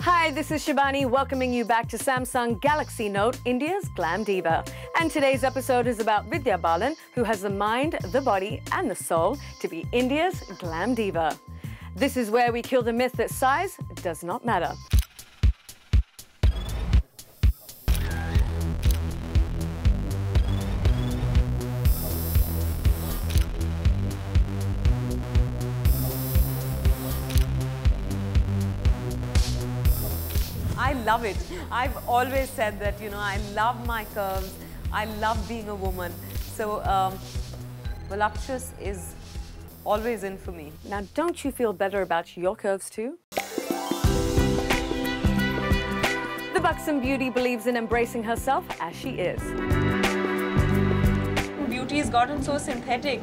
Hi, this is Shibani welcoming you back to Samsung Galaxy Note, India's Glam Diva. And today's episode is about Vidya Balan, who has the mind, the body and the soul to be India's Glam Diva. This is where we kill the myth that size does not matter. I love it. I've always said that, I love my curves. I love being a woman. So, voluptuous is always in for me. Now, don't you feel better about your curves too? The buxom beauty believes in embracing herself as she is. Beauty has gotten so synthetic.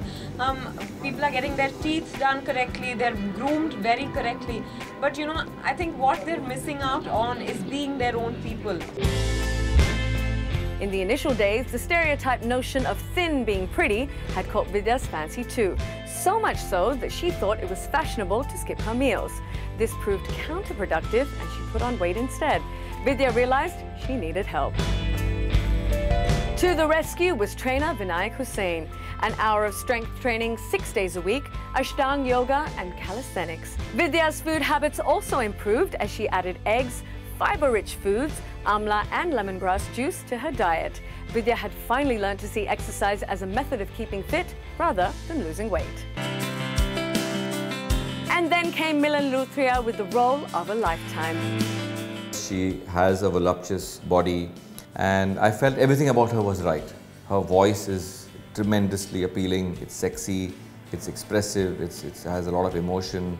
People are getting their teeth done correctly, they're groomed very correctly. But I think what they're missing out on is being their own people. In the initial days, the stereotyped notion of thin being pretty had caught Vidya's fancy too. So much so that she thought it was fashionable to skip her meals. This proved counterproductive and she put on weight instead. Vidya realized she needed help. To the rescue was trainer Vinayak Hussain. An hour of strength training 6 days a week, Ashtang yoga and calisthenics. Vidya's food habits also improved as she added eggs, fiber-rich foods, amla and lemongrass juice to her diet. Vidya had finally learned to see exercise as a method of keeping fit rather than losing weight. And then came Milan Luthria with the role of a lifetime. She has a voluptuous body, and I felt everything about her was right. Her voice is tremendously appealing, it's sexy, it's expressive, it has a lot of emotion.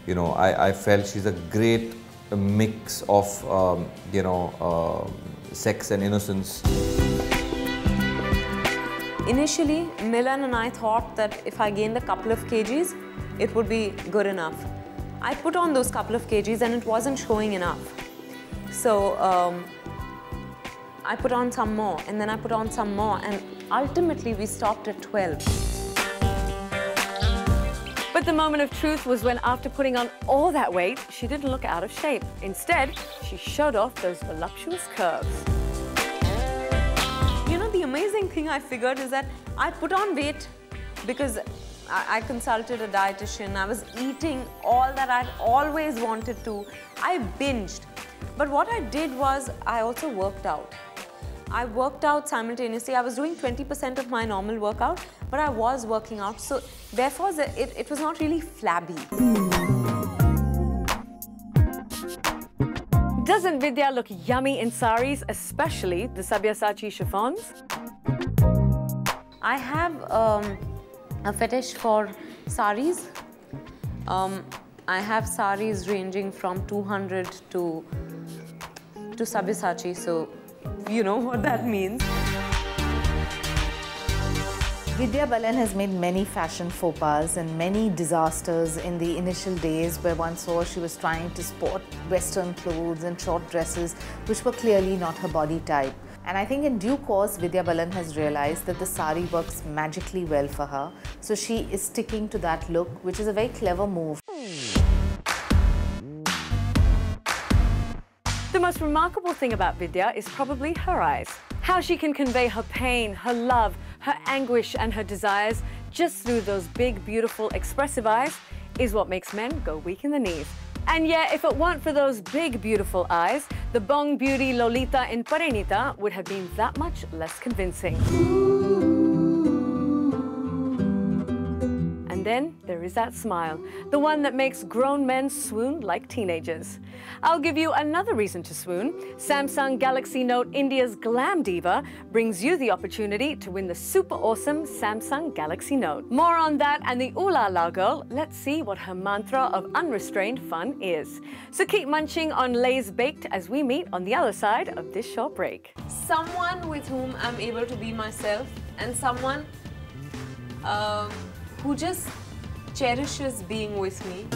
I felt she's a great mix of, sex and innocence. Initially, Milan and I thought that if I gained a couple of kgs, it would be good enough. I put on those couple of kgs and it wasn't showing enough. So, I put on some more and then I put on some more and ultimately we stopped at 12. But the moment of truth was when after putting on all that weight, she didn't look out of shape. Instead, she showed off those voluptuous curves. The amazing thing I figured is that I put on weight because I consulted a dietitian. I was eating all that I'd always wanted to. I binged. But what I did was I also worked out. I worked out simultaneously. I was doing 20% of my normal workout, but I was working out. So therefore, it was not really flabby. Doesn't Vidya look yummy in saris, especially the Sabyasachi chiffons? I have a fetish for saris. I have saris ranging from 200 to Sabyasachi, so you know what that means. Vidya Balan has made many fashion faux pas and many disasters in the initial days where one saw she was trying to sport Western clothes and short dresses which were clearly not her body type. And I think in due course, Vidya Balan has realized that the sari works magically well for her. So she is sticking to that look, which is a very clever move. The most remarkable thing about Vidya is probably her eyes. How she can convey her pain, her love, her anguish and her desires just through those big, beautiful, expressive eyes is what makes men go weak in the knees. And yeah, if it weren't for those big, beautiful eyes, the bong beauty Lolita in Parinita would have been that much less convincing. And then there is that smile, the one that makes grown men swoon like teenagers. I'll give you another reason to swoon. Samsung Galaxy Note, India's Glam Diva, brings you the opportunity to win the super awesome Samsung Galaxy Note. More on that and the Ooh La La girl, let's see what her mantra of unrestrained fun is. So keep munching on Lay's Baked as we meet on the other side of this short break. Someone with whom I'm able to be myself and someone who just cherishes being with me.